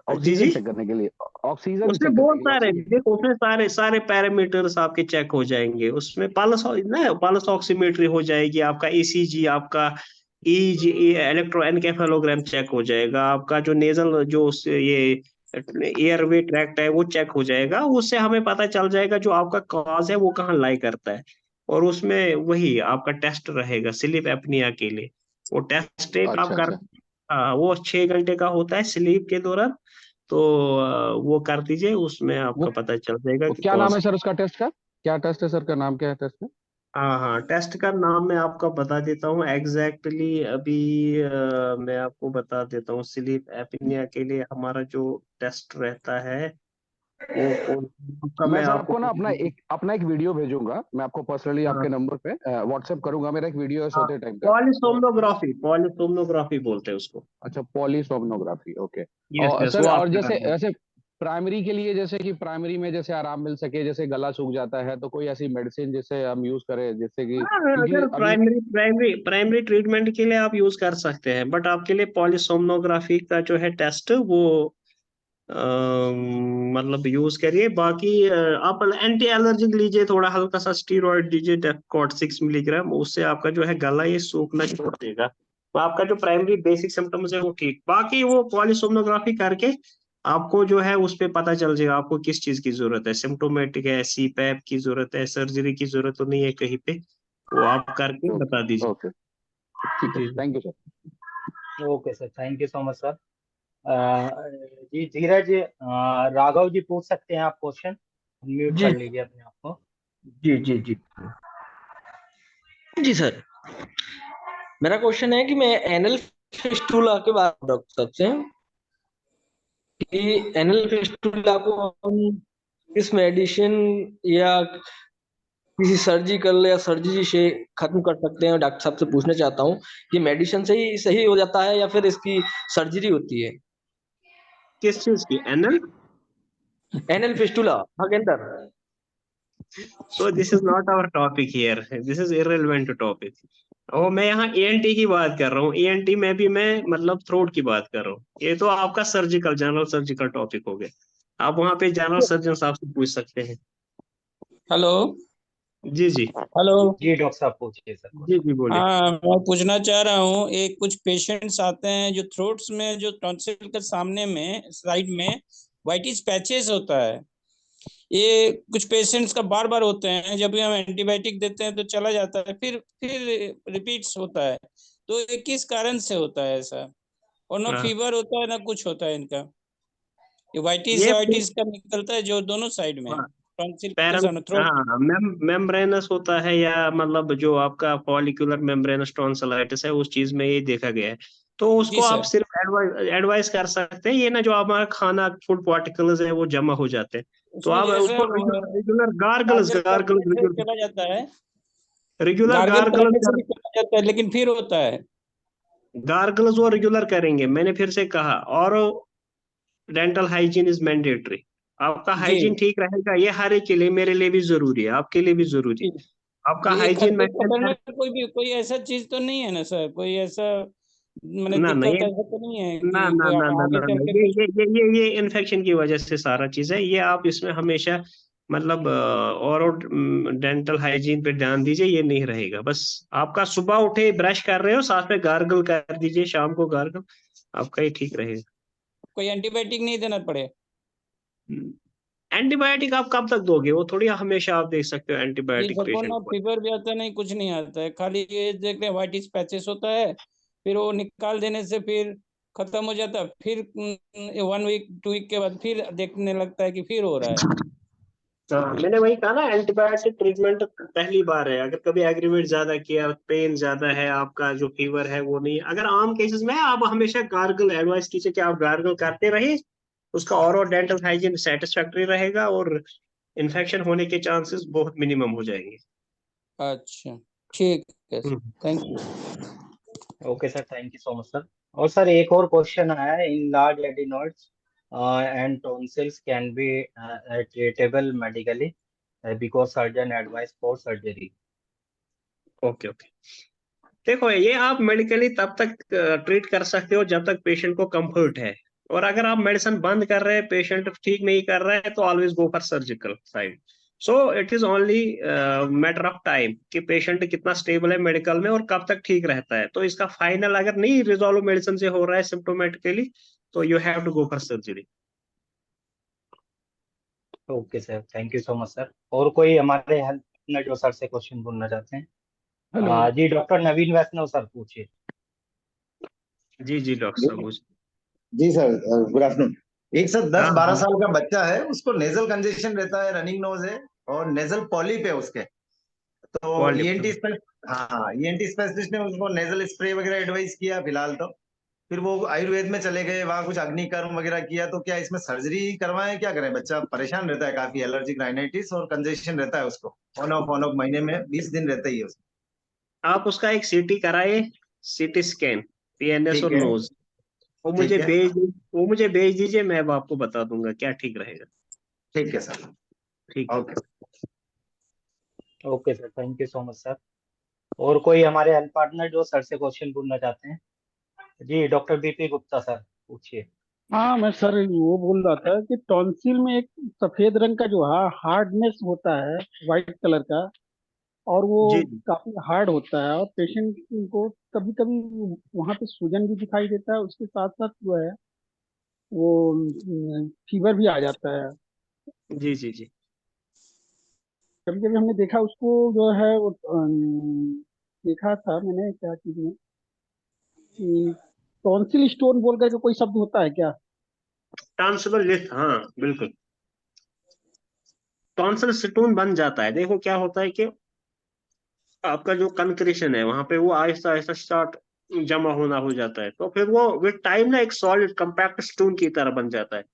ऑक्सीजन जी। चेक करने के लिए, ऑक्सीजन उसमें चेक करने बहुत के लिए, सारे, ऑक्सीजन। देखो उसमें सारे सारे पैरामीटर्स आपके चेक हो जाएंगे, उसमें पल्स ना, पल्स ऑक्सीमेट्री हो जाएगी, आपका ईसीजी, आपका ईजी, इलेक्ट्रोएन्केफेलोग्राम चेक हो जाएगा, आपका जो नेजल जो ये एयरवे ट्रैक्ट है वो चेक हो जाएगा, उससे हमें पता चल जाएगा जो आपका कॉज है वो कहाँ लाई करता है। और उसमें वही आपका टेस्ट रहेगा स्लीप एपनिया के लिए, वो टेस्ट एक आप अच्छा कर, अच्छा। हाँ, वो 6 घंटे का होता है स्लीप के दौरान। तो वो कर दीजिए, उसमें वो आपका पता चल जाएगा वो कि क्या नाम कौन है सा। सर उसका टेस्ट का? क्या टेस्ट है सर, का नाम क्या है टेस्ट में? हाँ हाँ, टेस्ट का नाम मैं आपको बता देता हूँ एग्जैक्टली अभी। मैं आपको बता देता हूँ, स्लीप एपनिया के लिए हमारा जो टेस्ट रहता है वो का मैं मैं सर आपको आपको ना अपना एक वीडियो भेजूंगा, मैं आपको पर्सनली हाँ आपके नंबर पे व्हाट्सएप करूंगा, मेरा एक वीडियो है हाँ, सोते टाइम का। तो पॉलीसोमनोग्राफी बोलते हैं उसको। अच्छा, पॉलीसोमनोग्राफी, ओके। यस और यस, सर वो और आप जैसे करा। ऐसे प्राइमरी के लिए, जैसे कि प्राइमरी में जैसे आराम मिल सके, जैसे गला सूख जाता है, तो कोई ऐसी मेडिसिन जिससे हम यूज करें, जिससे कि, हाँ, क्योंकि अगर अभी। प्राइमरी ट्रीटमेंट के लिए आप यूज कर सकते हैं, बट आपके लिए पॉलीसोमनोग्राफी का जो है टेस्ट वो मतलब यूज करिए। बाकी आप एंटी एलर्जिक लीजिए, थोड़ा हल्का सा स्टीरॉइड लीजिए, डेफकॉट 6 मिलीग्राम, उससे आपका जो है गला ये सूखना छोड़ देगा। तो आपका जो प्राइमरी बेसिक सिम्टम्स है वो ठीक। बाकी वो पॉलीसोमनोग्राफी करके आपको जो है उस पे पता चल जाएगा आपको किस चीज की जरूरत है, सिम्टोमेटिक है, सीपैप की जरूरत है, सर्जरी की जरूरत तो नहीं है कहीं पे, वो आप करके ओके बता दीजिए। ओके, ठीक है, जी thank you sir. Okay sir, thank you so much sir. जी धीरज, राघव जी पूछ सकते हैं आप क्वेश्चन, म्यूट जी कर लीजिए अपने आप को। जी जी जी जी सर, मेरा क्वेश्चन है कि मैं एनल फिस्टुला के बारे में डॉक्टर साहब से, कि एनल फिस्टुला को हम किस मेडिसिन या किसी सर्जिकल या सर्जरी से खत्म कर सकते हैं? डॉक्टर साहब से पूछना चाहता हूँ कि मेडिसिन से ही सही हो जाता है या फिर इसकी सर्जरी होती है? किस चीज की, एनल? एनल फिस्टुला के अंदर। So this is not our topic here. This is irrelevant topic. और मैं यहाँ ENT की बात कर रहा हूँ, ENT में भी मैं मतलब थ्रोट की बात कर रहा हूँ। ये तो आपका सर्जिकल, जनरल सर्जिकल टॉपिक हो गया। आप वहाँ पे जनरल सर्जन साहब से पूछ सकते हैं। हेलो। जी जी हेलो। जी डॉक्टर साहब पूछिए सर जी क्वेश्चन। जी, बोलिए। हाँ, मैं पूछना चाह रहा हूँ, एक कुछ पेशेंट्स आते हैं जो थ्रोट्स में, जो टॉन्सिल के सामने में साइड में वाइटिस पैचेस होता है, ये कुछ पेशेंट्स का बार बार होते हैं, जब भी हम एंटीबायोटिक देते हैं तो चला जाता है, फिर रिपीट्स होता है। तो ये किस कारण से होता है ऐसा? और ना हाँ, फीवर होता है ना कुछ होता है इनका, ये वाइटिस ये वाइटिस का निकलता है जो दोनों साइड में, टॉन्सिल के पैरम सामने थ्रोट। हाँ, मेम्ब्रेनस होता है, या मतलब जो आपका फॉलिकुलर मेम्ब्रेनस टॉन्सिलाइटिस है, उस चीज में ये देखा गया है। तो जी उसको आप सर। सिर्फ एडवाइस कर सकते हैं, ये ना जो हमारा खाना फूड पार्टिकल्स है वो जमा हो जाते हैं, तो उसमें आप जैसे उसको रेगुलर गार्गल्स गार्गल करने से गार्गल्स चला जाता है, रेगुलर गार्गल गार्गल्स करने से भी चला जाता है, लेकिन फिर होता है। गार्गल्स वो रेगुलर करेंगे, मैंने फिर से कहा। और डेंटल हाइजीन इज मैंडेटरी। आपका जी हाइजीन ठीक रहेगा, ये हर एक के लिए, मेरे लिए भी जरूरी है, आपके लिए भी जरूरी जी। है। आपका ये हाइजीन खद्दे मेंटेन पकड़ने कर। में कोई ऐसा चीज तो नहीं है ना सर, कोई ऐसा मैंने ना ना दिक्कत ये ऐसा तो नहीं है ना कि ना कोई ना ना आगे ना चल ना के ये कुछ? ये इन्फेक्शन की वजह से सारा चीज है ये। आप इसमें हमेशा मतलब और डेंटल हाइजीन पे ध्यान दीजिए, ये नहीं रहेगा। बस आपका सुबह उठे ब्रश कर रहे हो, साथ में गार्गल कर दीजिए, शाम को गार्गल, आपका ये ठीक रहेगा। कोई एंटीबायोटिक नहीं देना पड़े? एंटीबायोटिक आप कब तक दोगे? वो थोड़ी हमेशा आप दे सकते हो जी एंटीबायोटिक सर, को पेशेंट ना को। फीवर भी आता नहीं, कुछ नहीं आता है, खाली ये देख रहे हैं वाइटिस पैचेस होता है, फिर वो निकाल देने से फिर खत्म हो जाता है, फिर 1 वीक 2 वीक के बाद फिर देखने लगता है कि फिर हो रहा है। हाँ, मैंने वही कहा ना, एंटीबायोटिक ट्रीटमेंट पहली बार है। अगर कभी एग्रीवेट ज्यादा किया, पेन ज्यादा है, आपका जो फीवर है वो नहीं है, अगर आम केसेस में है, आप हमेशा गार्गल एडवाइस कीजिए कि आप गार्गल करते रहिए। उसका और डेंटल हाइजीन सेटिस्फैक्टरी रहेगा, और इन्फेक्शन होने के चांसेस बहुत मिनिमम हो जाएंगे। अच्छा, ठीक है, हम्म। Thank you. Okay sir, thank you so much sir. और सर एक और क्वेश्चन आया है, in large adenoids and tonsils can be treatable medically because surgeon advise for surgery. Okay okay, देखो ये आप मेडिकली तब तक ट्रीट कर सकते हो जब तक पेशेंट को कंफर्ट है। और अगर आप मेडिसिन बंद कर रहे हैं, पेशेंट ठीक नहीं कर रहा है, तो always go for surgical side. So it is only matter of time कि पेशेंट कितना स्टेबल है मेडिकल में और कब तक ठीक रहता है। तो इसका फाइनल अगर नहीं रिजॉल्व मेडिसिन से हो रहा है सिम्टोमेटिकली, तो you have to go for surgery. Okay sir, thank you so much sir. और कोई हमारे हेल्प में जो सर से क्वेश्चन पूछना चाहते हैं? हेलो। जी डॉक्टर नवीन वैष्णव सर पूछिए। जी जी डॉक्टर साहब। जी सर, गुड आफ्टरनून। एक सर हाँ 10-12 हाँ साल का बच्चा है, उसको नेजल कंजेशन रहता है, रनिंग नोज है और नेजल पॉलिप है उसके, तो Polyp, ईएनटी हाँ ईएनटी स्पेशलिस्ट ने उसको नेजल स्प्रे वगैरह एडवाइस किया फिलहाल तो। फिर वो आयुर्वेद में चले गए, वहां कुछ अग्निकर्म वगैरह किया, तो क्या इसमें सर्जरी करवाएं, क्या करें? बच्चा परेशान रहता है काफी, एलर्जिक राइनाइटिस और कंजेशन रहता है उसको, ऑन ऑफ महीने में 20 दिन रहता ही है उसको। आप उसका एक सीटी कराइए, सीटी स्कैन, पीएनएस और ठीक है, नोज। वो ठीक है, वो मुझे भेज दीजिए, मैं अब आपको बता दूंगा क्या ठीक रहेगा। ठीक है सर, ठीक। Okay. Okay sir, thank you so much sir. और कोई हमारे हेल्थ पार्टनर जो सर से क्वेश्चन पूछना चाहते हैं? जी डॉक्टर बीपी गुप्ता सर, पूछिए। हाँ मैं सर वो बोल रहा था कि टॉन्सिल में एक सफेद रंग का जो है हार्डनेस होता है, वाइट कलर का, और वो जी काफी हार्ड होता है, और पेशेंट को कभी कभी वहां पे सूजन भी दिखाई देता है, उसके साथ साथ जो है वो फीवर भी आ जाता है। जी जी जी। कभी कभी हमने देखा उसको जो है वो देखा था मैंने क्या चीज में कि टॉन्सिल स्टोन बोल करके कोई शब्द होता है क्या? टॉन्सिलर लिस्ट, हाँ बिल्कुल। टॉन्सिल स्टोन बन जाता है। देखो क्या होता है कि आपका जो कंक्रीशन है वहां पे वो आहिस्ता आहिस्ता स्टार्ट जमा होना हो जाता है, तो फिर वो विद टाइम ना एक सॉलिड कंपैक्ट स्टोन की तरह बन जाता है।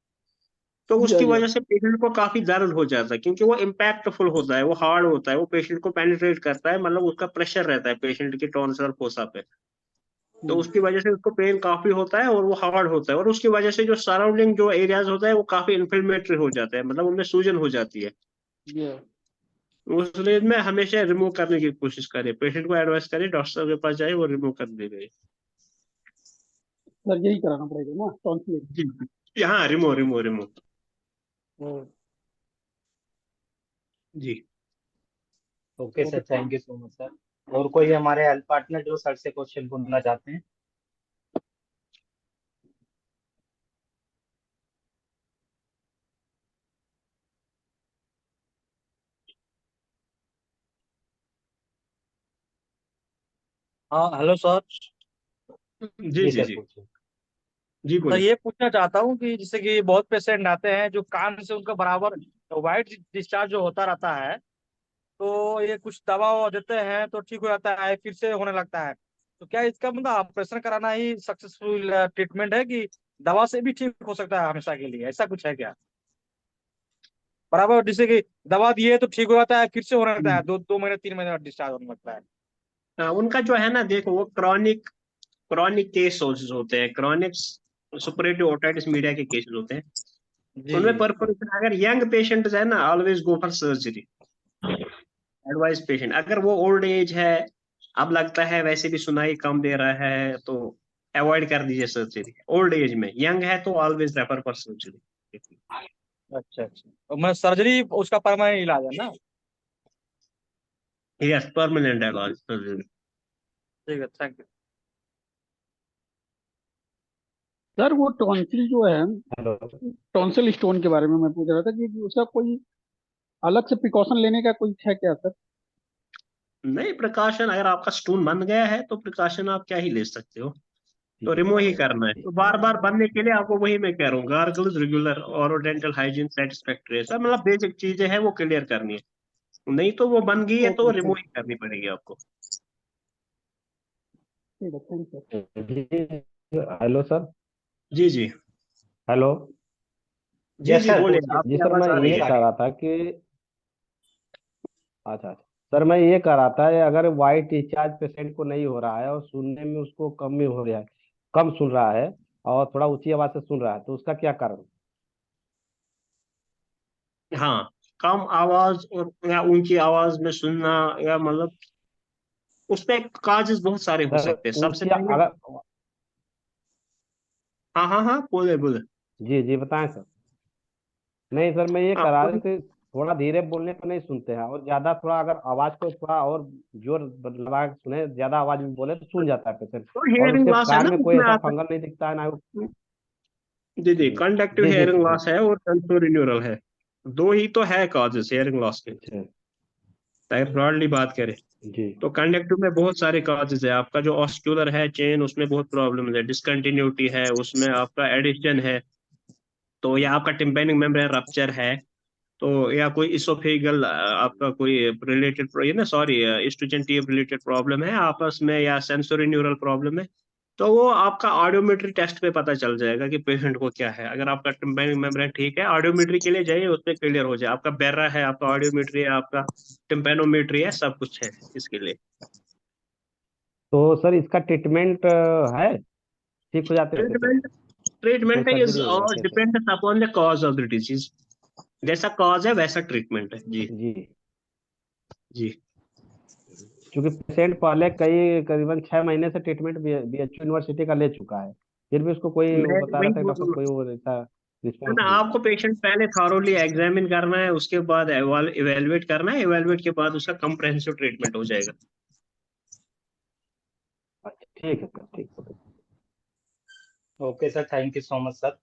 तो या उसकी या वजह से पेशेंट को काफी दर्द हो जाता है, क्योंकि वो इम्पैक्टफुल होता है, वो हार्ड होता है, वो पेशेंट को पेनिट्रेट करता है, मतलब उसका प्रेशर रहता है पेशेंट की टॉन्सिलर फोसा पे। तो उसकी वजह से उसको पेन काफी होता है और वो हार्ड होता है, और उसकी वजह से जो सराउंडिंग जो एरियाज होता है वो काफी इन्फ्लेमेटरी हो जाते हैं, मतलब उनमें सूजन हो जाती है। या उस रेंज में हमेशा रिमूव करने की कोशिश करें, पेशेंट को एडवाइस करें डॉक्टर साहब के पास जाए, वो रिमूव कर देंगे। सर्जरी कराना पड़ेगा ना टॉन्सिल? जी हाँ, रिमूव रिमूव रिमूव। जी। Okay sir, thank you so much sir. और कोई हमारे हेल्थ पार्टनर जो सर से क्वेश्चन पूछना चाहते हैं? हाँ हेलो सर। जी जी जी सर, जी। पूछिए। जी सर बोलिए। ये पूछना चाहता हूँ कि जैसे कि बहुत पेशेंट आते हैं जो कान से उनका बराबर वाइट डिस्चार्ज जो होता रहता है, तो ये कुछ दवा ववा देते हैं तो ठीक हो जाता है, फिर से होने लगता है। तो क्या इसका मतलब ऑपरेशन कराना ही सक्सेसफुल ट्रीटमेंट है, कि दवा से भी ठीक हो सकता है हमेशा के लिए? ऐसा कुछ है क्या? बराबर जैसे कि दवा दिए तो ठीक हो जाता है, फिर से होने लगता है, 2 महीने 3 महीने बाद डिस्चार्ज होने लगता है। उनका जो है ना, देखो वो क्रॉनिक क्रॉनिक केस होते हैं, क्रॉनिक सुपरेटिव ओटाइटिस मीडिया के केसेस होते हैं। जी उनमें जी। परफॉर्मेंस, अगर यंग पेशेंट है ना, always go for surgery. Advice patient, अगर वो ओल्ड एज है, अब लगता है वैसे भी सुनाई कम दे रहा है, तो अवॉइड कर दीजिए सर्जरी ओल्ड एज में। यंग है तो ऑलवेज रेफर फॉर सर्जरी। अच्छा अच्छा, तो मैं सर्जरी उसका परमानेंट इलाज है ना? यस, परमानेंट इलाज सर्जरी। ठीक है, थैंक यू। सर वो टॉन्सिल जो है, हेलो। टॉन्सिल स्टोन के बारे में मैं पूछ रहा था कि उसका कोई अलग से प्रिकॉशन लेने का कोई है क्या सर? नहीं, प्रिकॉशन अगर आपका स्टोन बन गया है तो प्रिकॉशन आप क्या ही ले सकते हो, तो रिमूव ही करना है। तो बार बार बनने के लिए आपको वही मैं कह रहा हूँ, गार्गल्स रेगुलर और डेंटल हाइजीन सेटिस्फैक्ट्री, सब मतलब बेसिक चीजें हैं वो क्लियर करनी है। नहीं तो वो बन गई है तो ओके रिमूव सर, ही करनी पड़ेगी आपको। ठीक है, थैंक यू। जी, हेलो सर। जी जी। हेलो। जी यस जी सर, बोलिए, पूछिए। जी आपकी सर, आवाज मैं आ रही ये है। कह रहा था कि अच्छा अच्छा सर, मैं ये कह रहा था अगर वाइट डिस्चार्ज पेशेंट को नहीं हो रहा है और सुनने में उसको कम ही हो रहा है, कम सुन रहा है और थोड़ा ऊंची आवाज से सुन रहा है, तो उसका क्या कारण? हाँ, कम आवाज और या ऊंची आवाज में सुनना, या मतलब उसपे काजेस बहुत सारे हो सर सकते हैं। सबसे ऊंची पहले, अगर हाँ हाँ हाँ, बोले बोले। जी जी बताएं सर। नहीं सर, मैं ये हाँ, कह रहा था कि थोड़ा धीरे बोलने पर नहीं सुनते हैं, और ज्यादा थोड़ा अगर आवाज को थोड़ा और जोर लगा के सुने, ज्यादा आवाज में बोले तो सुन जाता है पेशेंट। तो और हियरिंग उसके लॉस है कान ना में कोई उसमें ऐसा आता फंगल नहीं दिखता है ना है। जी जी, जी कंडक्टिव जी जी हेयरिंग जी। लॉस है और सेंसोरी न्यूरल है। दो ही तो है कॉजेस हेयरिंग लॉस के, अच्छा। अगर ब्रॉडली बात करें। जी तो कंडक्टिव में बहुत सारे कॉजेज है। आपका जो ऑस्क्यूलर है चेन, उसमें बहुत प्रॉब्लम है, डिसकंटिन्यूटी है उसमें, आपका एडिशन है, तो या आपका टिम्पैनिक मेम्ब्रेन रप्चर है, तो या कोई इसोफेगल आपका कोई रिलेटेड ये ना सॉरी स्टूडेंटिव रिलेटेड प्रॉब्लम है आपस में, या सेंसोरी न्यूरल प्रॉब्लम है, तो वो आपका ऑडियोमेट्री टेस्ट पे पता चल जाएगा कि पेशेंट को क्या है। अगर आपका टिम्पैनिक मेम्ब्रेन ठीक है, ऑडियोमेट्री के लिए जाइए, उससे क्लियर हो जाए। आपका बेरा है, आपका ऑडियोमेट्री है, आपका टिम्पैनोमेट्री है, सब कुछ है इसके लिए। तो सर इसका ट्रीटमेंट है, ठीक हो जाते हैं पेशेंट? ट्रीटमेंट कोई इज सर्जरी वगैरह कैसे? Depends upon the cause of the disease. जैसा कॉज है वैसा ट्रीटमेंट है जी। जी जी क्योंकि पेशेंट पहले करीबन 6 महीने से ट्रीटमेंट बीएचयू यूनिवर्सिटी का ले चुका है, फिर भी उसको कोई मैं बता वही रहा था बोल डॉक्टर रहा कोई हूँ वो ऐसा रिस्पॉन्स ना, नहीं आ आपको रहा। पेशेंट पहले थॉरोली एग्जामिन करना है, उसके बाद इवेलुएट करना है, इवेलुएट के बाद उसका कम्प्रहेंसिव ट्रीटमेंट हो जाएगा। अच्छा ठीक है सर, ठीक है। Okay sir, thank you so much sir.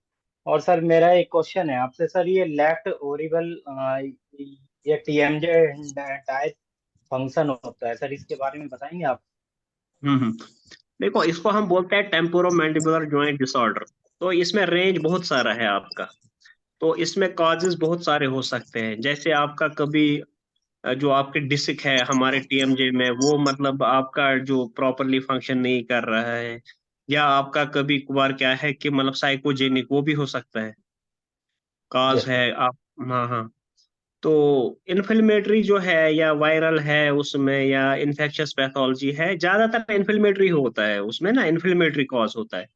और सर मेरा एक क्वेश्चन है आपसे सर, ये लेफ्ट ओरिबल ये टीएमजे टाइप फंक्शन होता है सर, इसके बारे में बताएंगे आप? देखो, इसको हम बोलते हैं टेम्पोरोमैंडिबुलर जॉइंट डिसऑर्डर। तो इसमें रेंज बहुत सारा है आपका। तो इसमें कॉजेज बहुत सारे हो सकते हैं, जैसे आपका कभी जो आपके डिस्क है हमारे टीएमजे में, वो मतलब आपका जो प्रॉपरली फंक्शन नहीं कर रहा है, या आपका कभी कभार क्या है कि मतलब साइकोजेनिक, वो भी हो सकता है कॉज यस है सर। आप। हाँ हाँ। तो इन्फ्लेमेटरी जो है या वायरल है उसमें, या इन्फेक्शियस पैथोलॉजी है, ज्यादातर इन्फ्लेमेटरी होता है उसमें ना, इन्फ्लेमेटरी कॉज होता है।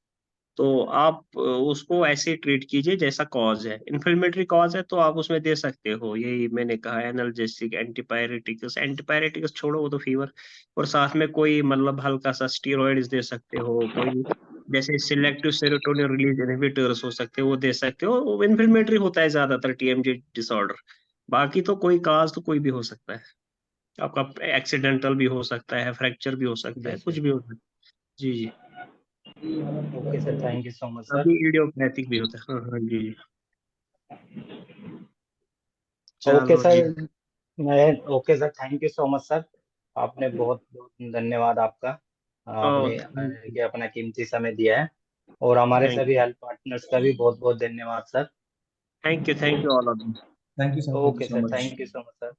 तो आप उसको ऐसे ट्रीट कीजिए जैसा कॉज है। इन्फ्लेमेटरी कॉज है तो आप उसमें दे सकते हो, यही मैंने कहा, एनाल्जेसिक, एंटीपायरेटिक्स। एंटीपायरेटिक्स छोड़ो, वो तो फीवर, और साथ में कोई मतलब हल्का सा स्टीरॉइड्स दे सकते हो, कोई जैसे सिलेक्टिव सेरोटोनिन रिलीज इनहिबिटर्स हो सकते हो, वो दे सकते हो। इन्फ्लेमेटरी होता है ज्यादातर टीएमजे डिसऑर्डर। बाकी तो कोई काज तो कोई भी हो सकता है आपका, एक्सीडेंटल भी हो सकता है, फ्रैक्चर भी हो सकता है, यस कुछ सर। भी हो सकता है। जी जी। Okay sir, thank you so much sir. अभी इडियोपैथिक भी होता है। हाँ हाँ जी जी। ओके चलो जी। सर, मैं okay sir, thank you so much sir. आपने बहुत बहुत धन्यवाद आपका, आपने ये अपना कीमती समय दिया है। और हमारे थैंक सभी हेल्थ पार्टनर्स का भी बहुत बहुत धन्यवाद sir. Thank you all of you. Thank you sir, thank you okay so sir, much. Thank you so much sir.